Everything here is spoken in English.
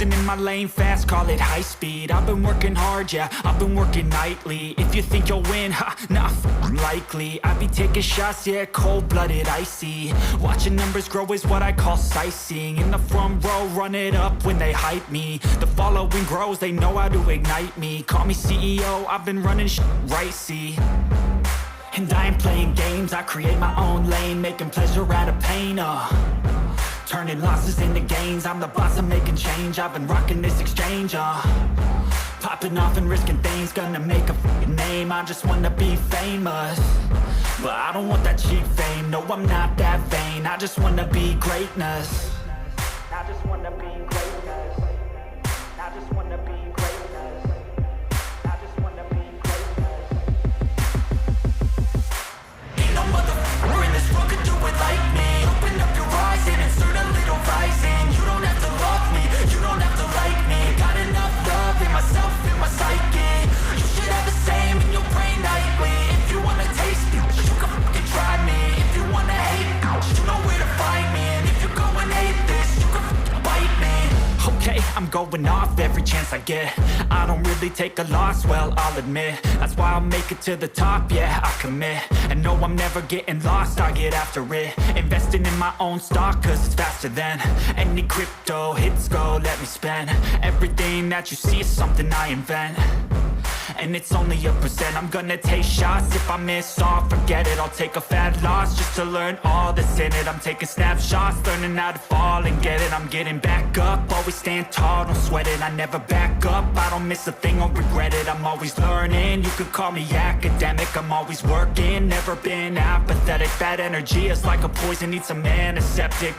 Cruising in my lane fast, call it high speed. I've been working hard, yeah, I've been working nightly. If you think you'll win, ha, nah, likely. I be taking shots, yeah, cold-blooded, icy. Watching numbers grow is what I call sightseeing. In the front row, run it up when they hype me. The following grows, they know how to ignite me. Call me CEO, I've been running shit right, see. And I ain't playing games, I create my own lane, making pleasure out of pain, turning losses into gains. I'm the boss, I'm making change. I've been rocking this exchange, popping off and risking things. Gonna make a f***ing name. I just wanna be famous, but I don't want that cheap fame. No, I'm not that vain. I just wanna be greatness. I just wanna be greatness. I just wanna be greatness. I just wanna be greatness. Ain't no motherfucker in this world could do it like me. Open up your eyes and insert a little rising. You don't have to love me, you don't have to like me. Got enough love in myself, in my psyche. You should have the same in your brain nightly. If you wanna taste me, you can fucking try me. If you wanna hate me, you know where to find me. And if you go and hate this, you can fucking bite me. Okay, I'm going off every chance I get. I don't really take a loss, well, I'll admit. That's why I'll make it to the top, yeah, I commit. And no, I'm never getting lost, I get after it. Investing in my own stock, cause it's faster than any crypto hits go, let me spend. Everything that you see is something I invent, and it's only a percent. I'm gonna take shots, if I miss all, forget it. I'll take a fat loss just to learn all that's in it. I'm taking snapshots, learning how to fall and get it. I'm getting back up, always stand tall, don't sweat it. I never back up, I don't miss a thing or regret it. I'm always learning, you could call me academic. I'm always working, never been apathetic. That energy is like a poison, needs a antiseptic.